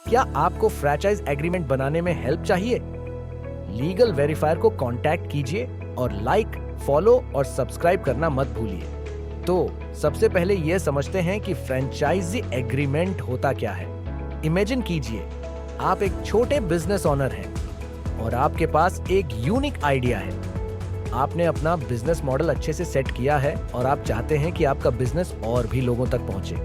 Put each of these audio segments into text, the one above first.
क्या आपको franchise agreement बनाने में हेल्प चाहिए? लीगल वेरीफायर को कांटेक्ट कीजिए और लाइक, फॉलो और सब्सक्राइब करना मत भूलिए। तो सबसे पहले यह समझते हैं कि फ्रैंचाइजी एग्रीमेंट होता क्या है। इमेजिन कीजिए, आप एक छोटे बिजनेस ओनर हैं और आपके पास एक यूनिक आइडिया है। आपने अपना बिजनेस मॉडल अच्छे से सेट किया है और आप चाहते हैं कि आपका बिजनेस और भी लोगों तक पहुंचे।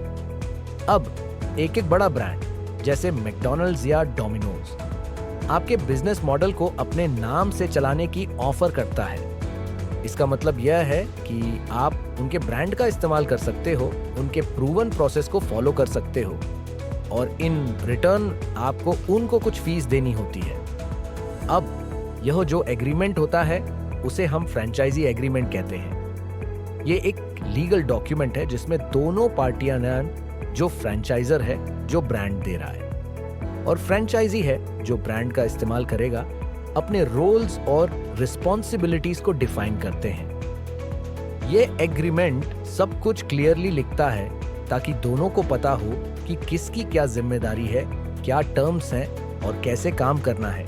अब एक बड़ा ब्रांड जैसे मैकडॉनल्ड्स या डोमिनोज आपके बिजनेस मॉडल को अपने नाम से चलाने की ऑफर करता है। इसका मतलब यह है कि आप उनके ब्रांड का इस्तेमाल कर सकते हो, उनके प्रूवन प्रोसेस को फॉलो कर सकते हो और इन रिटर्न आपको उनको कुछ फीस देनी होती है। अब यह जो एग्रीमेंट होता है उसे हम फ्रैंचाइजी एग्रीमेंट कहते हैं। ये एक लीगल डॉक्यूमेंट है जिसमें दोनों पार्टियां, जो फ्रैंचाइजर है जो ब्रांड दे रहा है और फ्रैंचाइजी है जो ब्रांड का इस्तेमाल करेगा, अपने रोल्स और रिस्पॉन्सिबिलिटीज को डिफाइन करते हैं। ये एग्रीमेंट सब कुछ क्लियरली लिखता है ताकि दोनों को पता हो कि किसकी क्या जिम्मेदारी है, क्या टर्म्स हैं और कैसे काम करना है।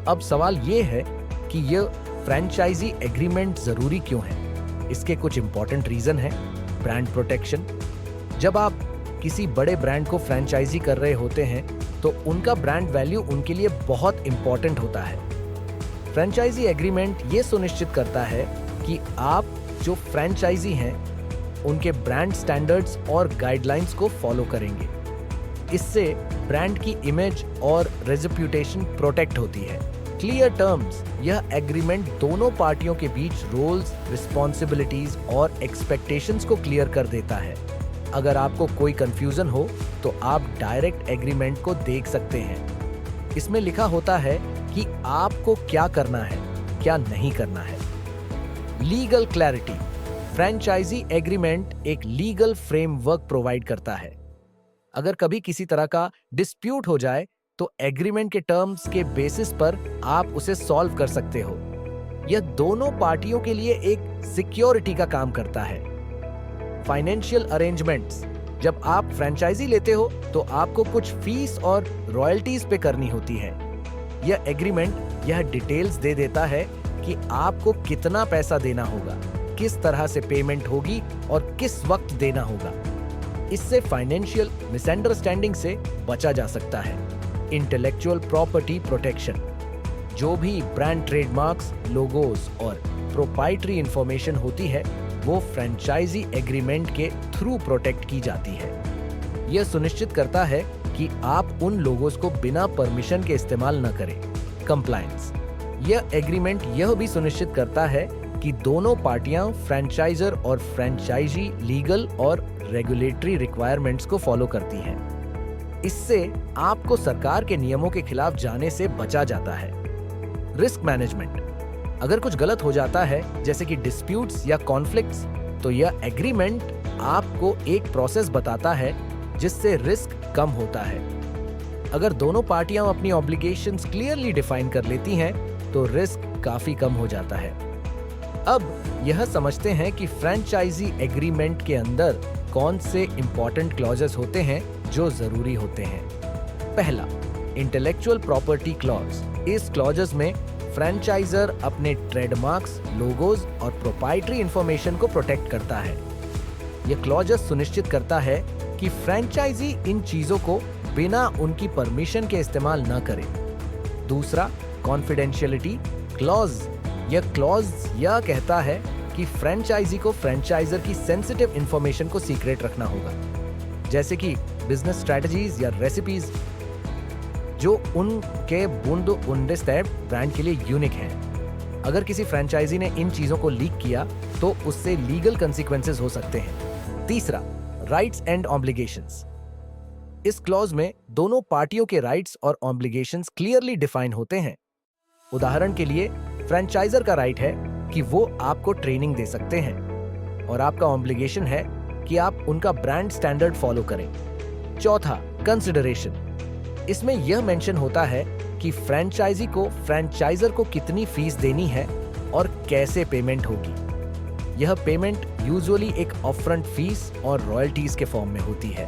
अब सवाल ये है कि यह फ्रैंचाइजी एग्रीमेंट जरूरी क्यों है? इसके कुछ इंपॉर्टेंट रीजन है। Brand protection. जब आप किसी बड़े ब्रांड को फ्रैंचाइजी कर रहे होते हैं तो उनका ब्रांड वैल्यू उनके लिए बहुत इंपॉर्टेंट होता है। फ्रैंचाइजी एग्रीमेंट ये सुनिश्चित करता है कि आप जो फ्रैंचाइजी हैं उनके ब्रांड स्टैंडर्ड्स और गाइडलाइंस को फॉलो करेंगे। इससे ब्रांड की इमेज और रेपुटेशन प्रोटेक्ट होती है। Clear terms. यह एग्रीमेंट दोनों पार्टियों के बीच रोल्स, रिस्पॉन्सिबिलिटीज और एक्सपेक्टेशंस को क्लियर कर देता है। अगर आपको कोई कंफ्यूजन हो तो आप डायरेक्ट एग्रीमेंट को देख सकते हैं। इसमें लिखा होता है कि आपको क्या करना है, क्या नहीं करना है। Legal clarity. फ्रैंचाइजी एग्रीमेंट एक लीगल फ्रेमवर्क प्रोवाइड करता है। अगर कभी किसी तरह का डिस्प्यूट हो जाए तो एग्रीमेंट के टर्म्स के बेसिस पर आप उसे सॉल्व कर सकते हो। यह दोनों पार्टियों के लिए एक सिक्योरिटी का काम करता है। Financial arrangements. जब आप फ्रैंचाइजी लेते हो तो आपको कुछ फीस और रॉयल्टीज पे करनी होती है। यह एग्रीमेंट यह डिटेल्स दे देता है कि आपको कितना पैसा देना होगा, किस तरह से पेमेंट होगी और किस वक्त देना होगा। इससे फाइनेंशियल मिसअंडरस्टैंडिंग से बचा जा सकता है। Intellectual property protection. जो भी ब्रांड ट्रेडमार्क्स, लोगोस और प्रोप्राइटरी इंफॉर्मेशन होती है वो फ्रैंचाइजी एग्रीमेंट के थ्रू प्रोटेक्ट की जाती है। यह सुनिश्चित करता है कि आप उन लोगोस को बिना परमिशन के इस्तेमाल न करें। कंप्लायंस। यह एग्रीमेंट यह भी सुनिश्चित करता है कि दोनों पार्टियां फ्रैंचाइजर और फ्रैंचाइजी लीगल और रेगुलेटरी रिक्वायरमेंट्स को फॉलो करती हैं। इससे आपको सरकार के नियमों के खिलाफ जाने से बचा जाता है। Risk management. अगर कुछ गलत हो जाता है जैसे कि डिस्प्यूट्स या कॉन्फ्लिक्ट्स, तो यह एग्रीमेंट आपको एक प्रोसेस बताता है जिससे रिस्क कम होता है। अगर दोनों पार्टियां अपनी ऑब्लिगेशंस क्लियरली डिफाइन कर लेती हैं तो रिस्क काफी कम हो जाता है। अब यह समझते हैं कि फ्रैंचाइजी एग्रीमेंट के अंदर कौन से इंपॉर्टेंट क्लॉजेस होते हैं जो जरूरी होते हैं। पहला, इंटेलेक्चुअल प्रॉपर्टी क्लॉज। इस क्लॉजेस में फ्रैंचाइजर अपने ट्रेडमार्क्स, लोगोज और प्रोप्राइटरी इंफॉर्मेशन को प्रोटेक्ट करता है। यह क्लॉजेस सुनिश्चित करता है कि फ्रैंचाइजी इन चीजों को बिना उनकी परमिशन के इस्तेमाल न करे। दूसरा, कॉन्फिडेंशियलिटी क्लॉज। यह क्लॉज यह कहता है कि फ्रैंचाइजी को फ्रैंचाइजर की सेंसिटिव इंफॉर्मेशन को सीक्रेट रखना होगा, जैसे कि बिजनेस स्ट्रेटजीज या रेसिपीज जो उनके ब्रांड के लिए यूनिक हैं। अगर किसी फ्रैंचाइजी ने इन चीजों को लीक किया तो उससे लीगल कंसीक्वेंसेस हो सकते हैं। तीसरा, राइट्स एंड ऑब्लिगेशंस। इस क्लॉज में दोनों पार्टियों के राइट्स और ऑब्लिगेशंस क्लियरली डिफाइन होते हैं। उदाहरण के लिए, फ्रैंचाइजर का राइट है कि वो आपको ट्रेनिंग दे सकते हैं और आपका ऑब्लिगेशन है कि आप उनका ब्रांड स्टैंडर्ड फॉलो करें। चौथा, कंसिडरेशन। इसमें यह मेंशन होता है कि फ्रैंचाइजी को फ्रैंचाइजर को कितनी फीस देनी है और कैसे पेमेंट होगी। यह पेमेंट यूजुअली एक अपफ्रंट फीस और रॉयल्टीज के फॉर्म में होती है।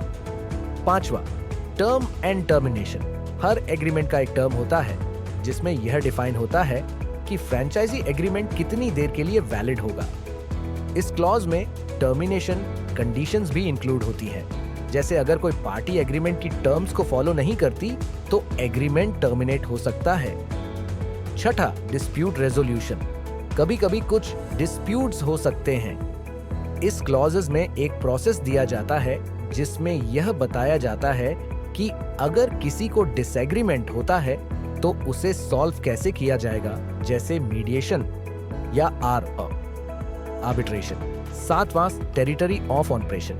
पांचवा, term and termination. Her agreement का एक टर्म होता है जिसमें यह डिफाइन होता है कि फ्रेंचाइजी एग्रीमेंट कितनी देर के लिए वैलिड होगा। इस क्लॉज में टर्मिनेशन कंडीशंस भी इंक्लूड होती हैं। जैसे अगर कोई पार्टी एग्रीमेंट की टर्म्स को फॉलो नहीं करती तो एग्रीमेंट टर्मिनेट हो सकता है। छठा, डिस्प्यूट रेजोल्यूशन। कभी कभी कुछ डिस्प्यूट्स हो सकते हैं। इस क्लॉजेस में एक प्रोसेस दिया जाता है जिसमें यह बताया जाता है कि अगर किसी को डिसएग्रीमेंट होता है तो उसे सॉल्व कैसे किया जाएगा, जैसे मीडिएशन या आर्बिट्रेशन। सातवां, टेरिटरी ऑफ ऑपरेशन।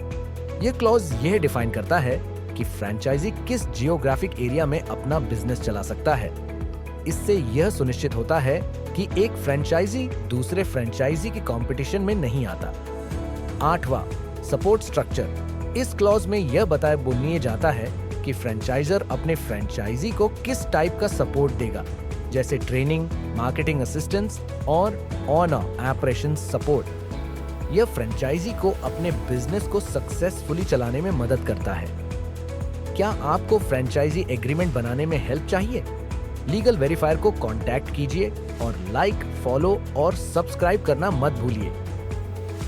यह क्लॉज यह डिफाइन करता है कि फ्रेंचाइजी किस जियोग्राफिक एरिया में अपना बिजनेस चला सकता है। इससे यह सुनिश्चित होता है कि एक फ्रेंचाइजी दूसरे फ्रेंचाइजी की कंपटीशन में नहीं आता। आठवां, सपोर्ट स्ट्रक्चर। इस क्लॉज में यह बोलिए जाता है कि फ्रेंचाइजर अपने फ्रेंचाइजी को किस टाइप का सपोर्ट देगा, जैसे ट्रेनिंग, मार्केटिंग असिस्टेंस और ऑन ऑपरेशन सपोर्ट। यह फ्रेंचाइजी को अपने बिजनेस को सक्सेसफुली चलाने में मदद करता है। क्या आपको फ्रेंचाइजी एग्रीमेंट बनाने में हेल्प चाहिए? लीगल वेरीफायर को कांटेक्ट कीजिए और लाइक, फॉलो और सब्सक्राइब करना मत भूलिए।